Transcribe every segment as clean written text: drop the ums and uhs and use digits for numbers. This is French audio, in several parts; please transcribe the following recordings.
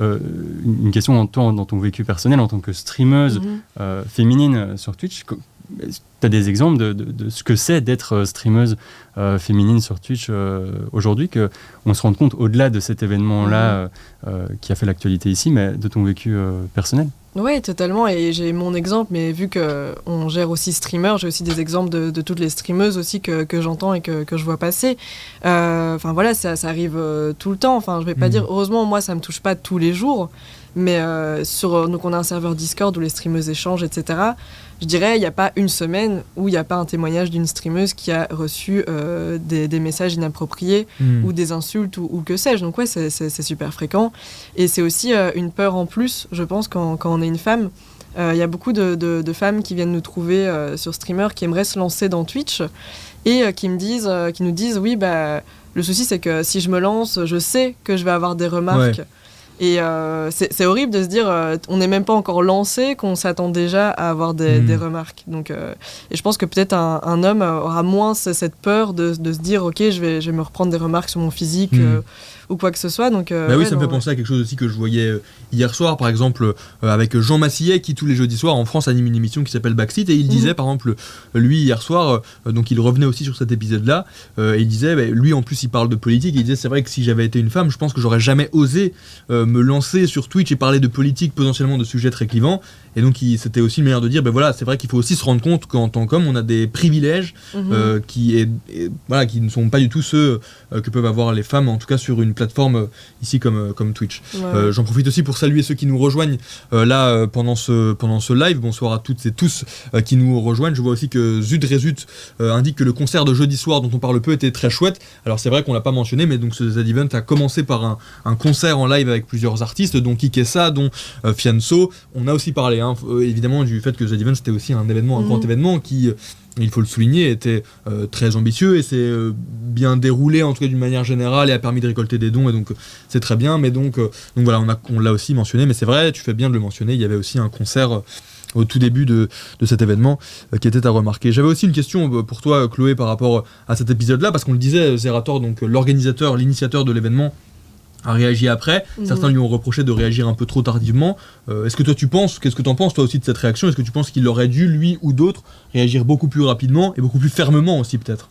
une question dans ton vécu personnel en tant que streameuse féminine sur Twitch. Tu as des exemples de ce que c'est d'être streameuse féminine sur Twitch aujourd'hui, qu'on se rende compte au-delà de cet événement-là qui a fait l'actualité ici, mais de ton vécu personnel? Oui, totalement, et j'ai mon exemple, mais vu qu'on gère aussi streamer, j'ai aussi des exemples de toutes les streameuses aussi que j'entends et que je vois passer. Enfin voilà, ça arrive tout le temps, enfin je vais pas dire, heureusement moi ça me touche pas tous les jours, mais donc on a un serveur Discord où les streameuses échangent, etc. Je dirais, il n'y a pas une semaine où il n'y a pas un témoignage d'une streameuse qui a reçu des messages inappropriés ou des insultes ou que sais-je. Donc ouais, c'est super fréquent. Et c'est aussi une peur en plus, je pense, quand on est une femme. Il y a beaucoup de femmes qui viennent nous trouver sur Streamer qui aimeraient se lancer dans Twitch et qui nous disent, oui, bah, le souci c'est que si je me lance, je sais que je vais avoir des remarques. Ouais. Et c'est horrible de se dire, on n'est même pas encore lancé, qu'on s'attend déjà à avoir des remarques. Donc, et je pense que peut-être un homme aura moins cette peur de se dire, ok, je vais me reprendre des remarques sur mon physique ou quoi que ce soit. Donc, oui, ça me fait penser à quelque chose aussi que je voyais hier soir, par exemple, avec Jean Massillet, qui tous les jeudis soirs en France anime une émission qui s'appelle Backseat, et il disait, par exemple, lui hier soir, donc il revenait aussi sur cet épisode-là, et il disait, lui en plus il parle de politique, et il disait, c'est vrai que si j'avais été une femme, je pense que j'aurais jamais osé me lancer sur Twitch et parler de politique, potentiellement de sujets très clivants. Et donc c'était aussi une manière de dire, voilà, c'est vrai qu'il faut aussi se rendre compte qu'en tant qu'homme, on a des privilèges qui ne sont pas du tout ceux que peuvent avoir les femmes, en tout cas sur une plateforme ici comme Twitch. Ouais. J'en profite aussi pour saluer ceux qui nous rejoignent là pendant ce live. Bonsoir à toutes et tous qui nous rejoignent. Je vois aussi que Zut Rézut indique que le concert de jeudi soir dont on parle peu était très chouette. Alors c'est vrai qu'on l'a pas mentionné, mais donc ce Z-Event a commencé par un concert en live avec plusieurs artistes, dont Kikessa, dont Fianso. On a aussi parlé évidemment du fait que Z-Event c'était aussi un grand événement qui, il faut le souligner, était très ambitieux et s'est bien déroulé en tout cas d'une manière générale et a permis de récolter des dons, et donc c'est très bien. Mais donc voilà, on l'a aussi mentionné, mais c'est vrai, tu fais bien de le mentionner, il y avait aussi un concert au tout début de cet événement qui était à remarquer. J'avais aussi une question pour toi, Chloé, par rapport à cet épisode-là, parce qu'on le disait, Zerator, donc l'organisateur, l'initiateur de l'événement, a réagi après. Certains lui ont reproché de réagir un peu trop tardivement. Qu'est-ce que t'en penses toi aussi de cette réaction? Est-ce que tu penses qu'il aurait dû, lui ou d'autres, réagir beaucoup plus rapidement et beaucoup plus fermement aussi peut-être?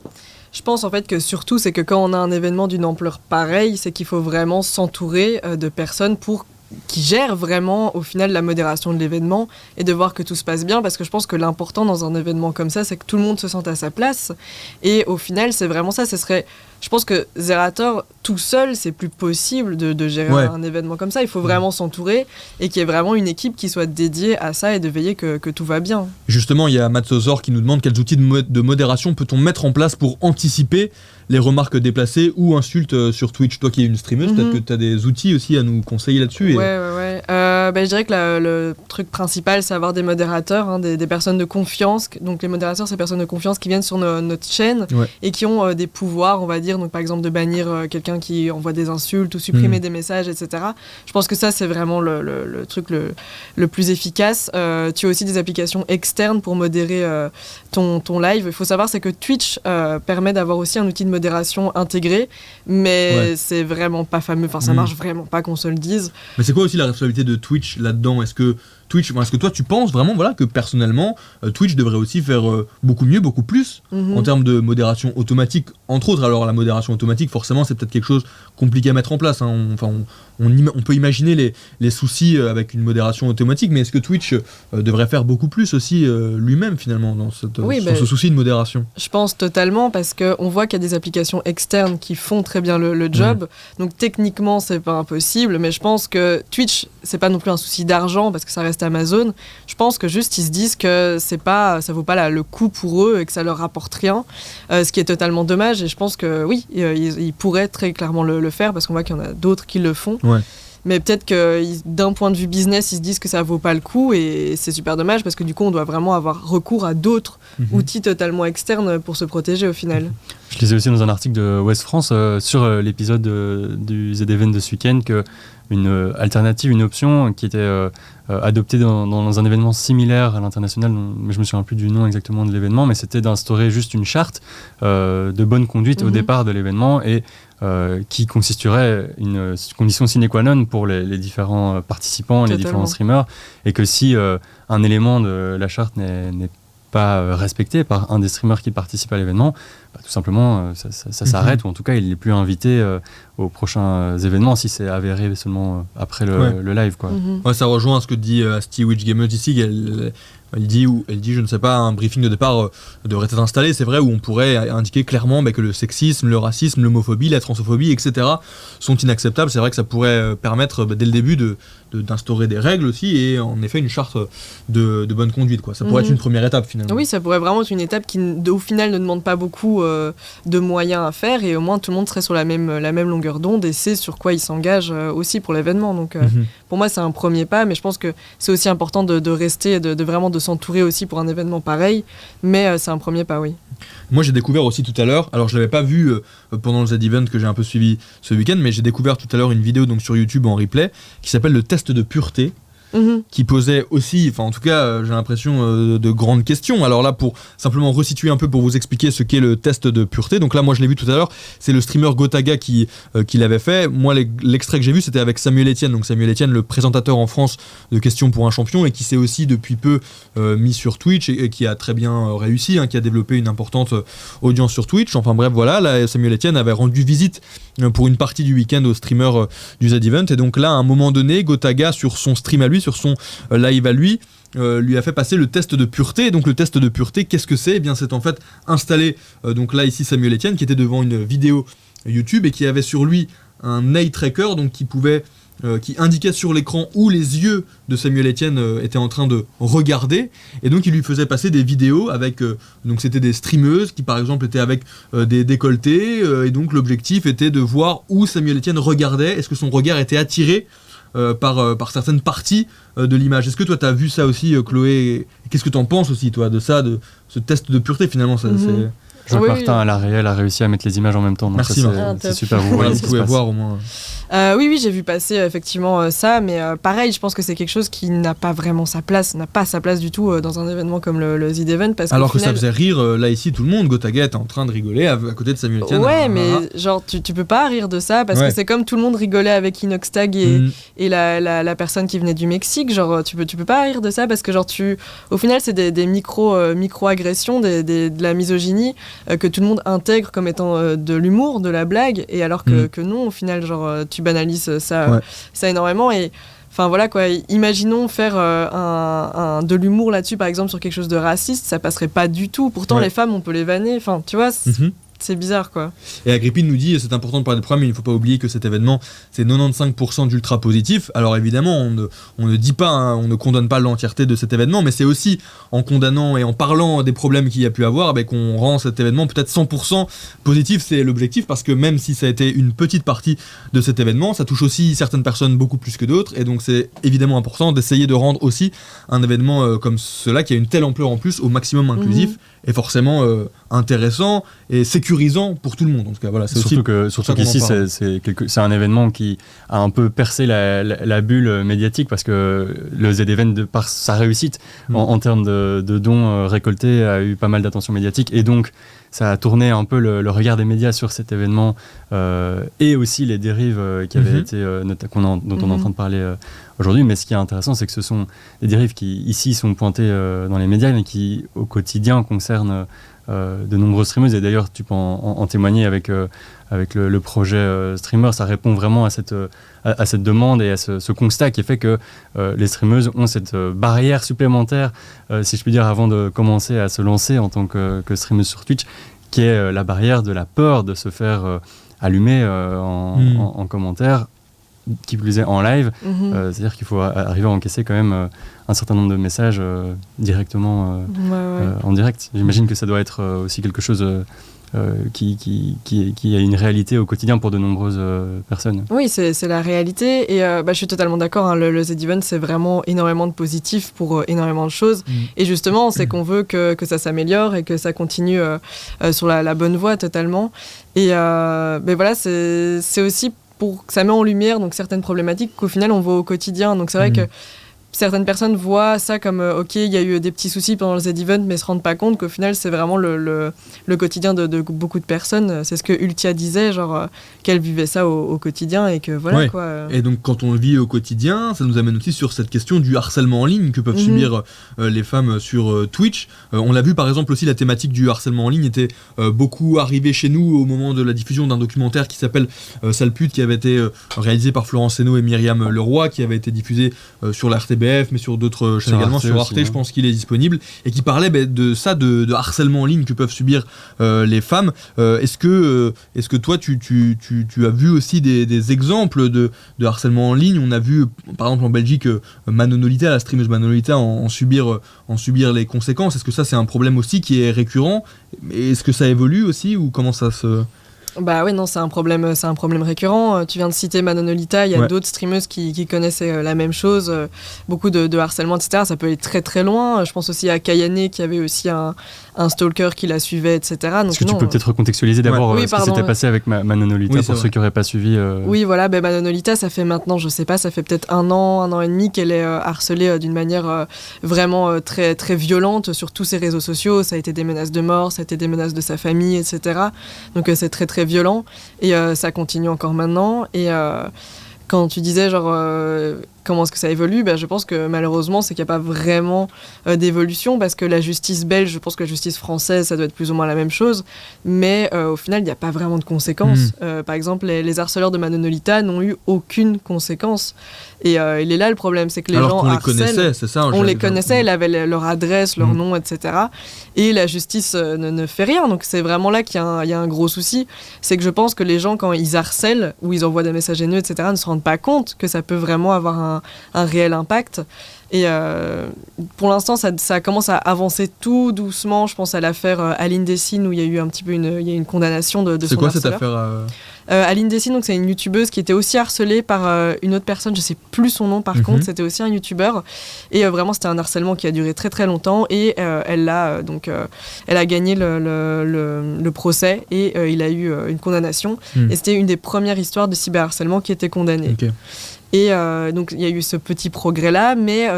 Je pense en fait que surtout c'est que quand on a un événement d'une ampleur pareille, c'est qu'il faut vraiment s'entourer de personnes qui gèrent vraiment au final la modération de l'événement et de voir que tout se passe bien, parce que je pense que l'important dans un événement comme ça, c'est que tout le monde se sente à sa place, et au final c'est vraiment ça. Je pense que Zerator tout seul, c'est plus possible de gérer un événement comme ça. Il faut vraiment s'entourer et qu'il y ait vraiment une équipe qui soit dédiée à ça et de veiller que tout va bien. Justement, il y a Matsozor qui nous demande quels outils de modération peut-on mettre en place pour anticiper les remarques déplacées ou insultes sur Twitch. Toi qui es une streameuse, peut-être que tu as des outils aussi à nous conseiller là-dessus. Ouais. Je dirais que le truc principal, c'est avoir des modérateurs, des personnes de confiance. Donc les modérateurs, c'est des personnes de confiance qui viennent sur notre chaîne et qui ont des pouvoirs, on va dire. Donc par exemple de bannir quelqu'un qui envoie des insultes ou supprimer des messages, etc. Je pense que ça, c'est vraiment le truc le plus efficace. Tu as aussi des applications externes pour modérer ton live. Il faut savoir, c'est que Twitch permet d'avoir aussi un outil de modération intégré, mais c'est vraiment pas fameux. Enfin, ça marche vraiment pas qu'on se le dise. Mais c'est quoi aussi la responsabilité de Twitch là-dedans? Est-ce que toi tu penses vraiment que personnellement Twitch devrait aussi faire beaucoup mieux, beaucoup plus en termes de modération automatique, entre autres? Alors la modération automatique, forcément, c'est peut-être quelque chose compliqué à mettre en place, hein. On peut imaginer les soucis avec une modération automatique, mais est-ce que Twitch devrait faire beaucoup plus aussi lui-même finalement dans ce souci de modération? Je pense totalement, parce qu'on voit qu'il y a des applications externes qui font très bien le job, donc techniquement c'est pas impossible, mais je pense que Twitch, c'est pas non plus un souci d'argent parce que ça reste Amazon. Je pense que juste ils se disent que ça vaut pas le coup pour eux et que ça leur rapporte rien, ce qui est totalement dommage. Et je pense que oui, ils pourraient très clairement le faire, parce qu'on voit qu'il y en a d'autres qui le font. Mais peut-être que d'un point de vue business, ils se disent que ça vaut pas le coup, et c'est super dommage, parce que du coup on doit vraiment avoir recours à d'autres outils totalement externes pour se protéger au final. Je lisais aussi dans un article de Ouest France sur l'épisode du Z-Event de ce week-end qu'une alternative, une option qui était adoptée dans un événement similaire à l'international, mais je me souviens plus du nom exactement de l'événement, mais c'était d'instaurer juste une charte de bonne conduite au départ de l'événement et qui constituerait une condition sine qua non pour les différents participants, les différents streamers, et que si un élément de la charte n'est pas respecté par un des streamers qui participe à l'événement, tout simplement ça s'arrête, ou en tout cas il n'est plus invité aux prochains événements si c'est avéré seulement après le live, quoi. Ouais, ça rejoint ce que dit Asti Witch Gamers ici. Elle dit, je ne sais pas, un briefing de départ devrait être installé, c'est vrai, où on pourrait indiquer clairement que le sexisme, le racisme, l'homophobie, la transphobie, etc. sont inacceptables. C'est vrai que ça pourrait permettre dès le début d'instaurer des règles aussi, et en effet une charte de bonne conduite, quoi. Ça pourrait être une première étape finalement. Oui, ça pourrait vraiment être une étape qui au final ne demande pas beaucoup de moyens à faire, et au moins tout le monde serait sur la même longueur d'onde et sait sur quoi il s'engage aussi pour l'événement. Donc pour moi c'est un premier pas, mais je pense que c'est aussi important de rester, de vraiment de s'entourer aussi pour un événement pareil, mais c'est un premier pas, oui. Moi j'ai découvert aussi tout à l'heure, alors je l'avais pas vu pendant le Z-Event que j'ai un peu suivi ce week-end, mais j'ai découvert tout à l'heure une vidéo donc sur YouTube en replay qui s'appelle le test de pureté. Qui posait aussi, enfin en tout cas j'ai l'impression de grandes questions. Alors là, pour simplement resituer un peu, pour vous expliquer ce qu'est le test de pureté, donc là moi je l'ai vu tout à l'heure, c'est le streamer Gotaga qui l'avait fait. Moi l'extrait que j'ai vu c'était avec Samuel Etienne, donc Samuel Etienne, le présentateur en France de Questions pour un champion, et qui s'est aussi depuis peu mis sur Twitch et qui a très bien réussi, qui a développé une importante audience sur Twitch. Enfin bref, voilà, là Samuel Etienne avait rendu visite pour une partie du week-end au streamer du Z-Event, et donc là à un moment donné, Gotaga sur son stream à lui, sur son live à lui a fait passer le test de pureté. Donc le test de pureté, qu'est-ce que c'est ? Eh bien c'est en fait installer, donc là ici Samuel Etienne qui était devant une vidéo YouTube et qui avait sur lui un eye tracker, donc qui indiquait sur l'écran où les yeux de Samuel Etienne étaient en train de regarder, et donc il lui faisait passer des vidéos avec, donc c'était des streameuses qui par exemple étaient avec des décolletés, et donc l'objectif était de voir où Samuel Etienne regardait, est-ce que son regard était attiré par certaines parties de l'image. Est-ce que toi t'as vu ça aussi, Chloé, et qu'est-ce que t'en penses aussi toi de ça, de ce test de pureté finalement, c'est... Je vois que Martin à la réelle a réussi à mettre les images en même temps. Donc merci, c'est super. Vous pouvez voir au moins. Oui, j'ai vu passer effectivement ça, mais pareil, je pense que c'est quelque chose qui n'a pas vraiment sa place, n'a pas sa place du tout dans un événement comme le Z-Event. Alors que ça faisait rire, là ici, tout le monde. Gotaga est en train de rigoler à côté de Samuel Etienne. Ouais, mais genre, tu peux pas rire de ça, parce que c'est comme tout le monde rigolait avec Inoxtag et la personne qui venait du Mexique. Genre, tu peux pas rire de ça, parce que genre, au final, c'est des micro-agressions, de la misogynie que tout le monde intègre comme étant de l'humour, de la blague, et alors que non, au final, genre, tu banalises ça énormément. Et enfin voilà quoi, imaginons faire de l'humour là-dessus, par exemple sur quelque chose de raciste, ça passerait pas du tout. Pourtant les femmes on peut les vanner, enfin tu vois, c'est bizarre quoi. Et Agrippine nous dit, c'est important de parler de problème, mais il ne faut pas oublier que cet événement c'est 95% d'ultra positifs. Alors évidemment on ne dit pas, on ne condamne pas l'entièreté de cet événement, mais c'est aussi en condamnant et en parlant des problèmes qu'il y a pu avoir qu'on rend cet événement peut-être 100% positif. C'est l'objectif, parce que même si ça a été une petite partie de cet événement, ça touche aussi certaines personnes beaucoup plus que d'autres, et donc c'est évidemment important d'essayer de rendre aussi un événement comme cela, qui a une telle ampleur en plus, au maximum inclusif et forcément intéressant et sécurisant pour tout le monde. En tout cas, voilà, c'est surtout qu'ici c'est un événement qui a un peu percé la bulle médiatique, parce que le Z-Event, de par sa réussite en termes de dons récoltés, a eu pas mal d'attention médiatique, et donc ça a tourné un peu le regard des médias sur cet événement, et aussi les dérives qui avaient été dont on est en train de parler aujourd'hui. Mais ce qui est intéressant, c'est que ce sont des dérives qui ici sont pointées dans les médias, mais qui au quotidien concernent de nombreuses streameuses. Et d'ailleurs tu peux en témoigner avec le projet Streamer. Ça répond vraiment à cette demande et à ce constat qui est fait que les streameuses ont cette barrière supplémentaire, si je puis dire, avant de commencer à se lancer en tant que streameuse sur Twitch, qui est la barrière de la peur de se faire allumer en commentaire, qui plus est en live. C'est-à-dire qu'il faut arriver à encaisser quand même un certain nombre de messages directement en direct. J'imagine que ça doit être aussi quelque chose qui a une réalité au quotidien pour de nombreuses personnes. Oui, c'est la réalité. Et je suis totalement d'accord. Hein, le Z-Event, c'est vraiment énormément de positif pour énormément de choses. Et justement, c'est qu'on veut que ça s'améliore et que ça continue sur la bonne voie totalement. Et voilà, c'est aussi pour que ça met en lumière donc, certaines problématiques qu'au final, on voit au quotidien. Donc c'est vrai que certaines personnes voient ça comme ok, il y a eu des petits soucis pendant le Z-Event, mais se rendent pas compte qu'au final c'est vraiment le quotidien de beaucoup de personnes. C'est ce que Ultia disait, genre qu'elle vivait ça au quotidien et que voilà quoi. Et donc quand on le vit au quotidien, ça nous amène aussi sur cette question du harcèlement en ligne que peuvent subir les femmes sur Twitch. On l'a vu par exemple aussi, la thématique du harcèlement en ligne était beaucoup arrivée chez nous au moment de la diffusion d'un documentaire qui s'appelle Sale pute, qui avait été réalisé par Florence Henault et Myriam Leroy, qui avait été diffusé sur la RTBF, mais sur sur chaînes également, sur Arte, je pense qu'il est disponible, et qui parlait de ça, de harcèlement en ligne que peuvent subir les femmes. Est-ce que toi, tu as vu aussi des exemples de harcèlement en ligne? On a vu, par exemple, en Belgique, Manonolita, la streameuse Manonolita, en subir les conséquences. Est-ce que ça, c'est un problème aussi qui est récurrent? Est-ce que ça évolue aussi, ou comment ça se... Bah oui, non, c'est un problème récurrent. Tu viens de citer Manonolita, il y a d'autres streameuses qui connaissent la même chose, beaucoup de harcèlement, etc. Ça peut aller très très loin. Je pense aussi à Kayane qui avait aussi un stalker qui la suivait, etc. Donc, est-ce que tu peux peut-être recontextualiser d'abord ce qui s'était passé avec Manonolita pour ceux qui n'auraient pas suivi Oui, voilà, Manonolita, ça fait maintenant, je sais pas, ça fait peut-être un an et demi qu'elle est harcelée d'une manière vraiment très, très violente sur tous ses réseaux sociaux. Ça a été des menaces de mort, ça a été des menaces de sa famille, etc. Donc c'est très très violent et ça continue encore maintenant. Et quand tu disais comment est-ce que ça évolue, je pense que malheureusement c'est qu'il n'y a pas vraiment d'évolution, parce que la justice belge, je pense que la justice française ça doit être plus ou moins la même chose, mais au final il n'y a pas vraiment de conséquences. Par exemple les harceleurs de Manonolita n'ont eu aucune conséquence, et il est là le problème, c'est que les gens harcèlent, les connaissait, c'est ça, on les connaissait, elle avait leur adresse, leur nom, etc. Et la justice ne fait rien. Donc c'est vraiment là qu'il y a un gros souci, c'est que je pense que les gens, quand ils harcèlent ou ils envoient des messages haineux, etc., ne se rendent pas compte que ça peut vraiment avoir un réel impact. Et pour l'instant, ça commence à avancer tout doucement. Je pense à l'affaire Aline Dessine, où il y a eu un petit peu une condamnation de son harceleur. C'est quoi cette affaire Aline Dessine, donc c'est une youtubeuse qui était aussi harcelée par une autre personne, je sais plus son nom par contre, c'était aussi un youtubeur. Et vraiment, c'était un harcèlement qui a duré très très longtemps. Et elle a gagné le procès et il a eu une condamnation. Et c'était une des premières histoires de cyberharcèlement qui était condamnée. Okay. Et donc il y a eu ce petit progrès là, mais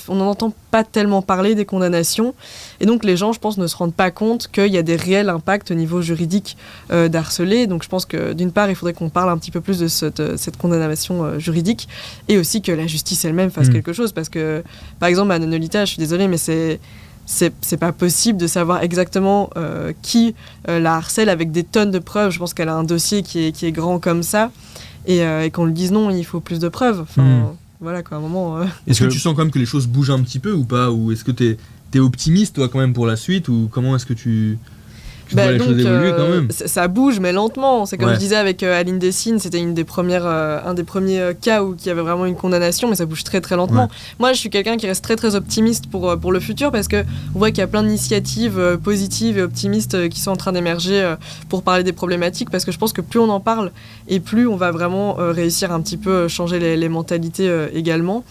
on n'en entend pas tellement parler des condamnations, et donc les gens, je pense, ne se rendent pas compte qu'il y a des réels impacts au niveau juridique d'harceler. Donc je pense que d'une part il faudrait qu'on parle un petit peu plus de cette condamnation juridique, et aussi que la justice elle-même fasse quelque chose, parce que par exemple Manonolita, je suis désolée, mais c'est pas possible de savoir exactement qui la harcèle avec des tonnes de preuves. Je pense qu'elle a un dossier qui est grand comme ça. Et qu'on lui dise non, il faut plus de preuves. Enfin, voilà quoi, à un moment... Est-ce que tu sens quand même que les choses bougent un petit peu ou pas? Ou est-ce que t'es optimiste, toi, quand même, pour la suite? Ou comment est-ce que tu vois les choses évoluer quand même? Ça bouge, mais lentement. C'est comme je disais avec Aline Dessine, c'était un des premiers cas où il y avait vraiment une condamnation, mais ça bouge très très lentement. Moi, je suis quelqu'un qui reste très très optimiste pour le futur, parce qu'on voit qu'il y a plein d'initiatives positives et optimistes qui sont en train d'émerger pour parler des problématiques, parce que je pense que plus on en parle et plus on va vraiment réussir un petit peu changer les mentalités également.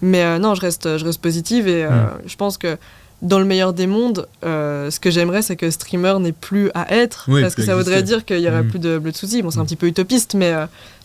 Mais non, je reste positive, et je pense que dans le meilleur des mondes, ce que j'aimerais, c'est que streamer n'ait plus à être, parce que ça voudrait dire qu'il n'y aurait plus de soucis. Bon, c'est un petit peu utopiste, mais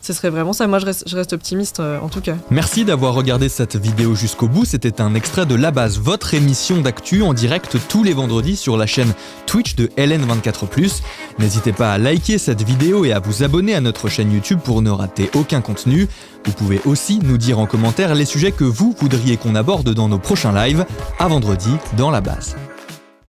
ce serait vraiment ça. Moi, je reste optimiste, en tout cas. Merci d'avoir regardé cette vidéo jusqu'au bout. C'était un extrait de La Base, votre émission d'actu en direct tous les vendredis sur la chaîne Twitch de LN24+. N'hésitez pas à liker cette vidéo et à vous abonner à notre chaîne YouTube pour ne rater aucun contenu. Vous pouvez aussi nous dire en commentaire les sujets que vous voudriez qu'on aborde dans nos prochains lives. À vendredi dans La Base.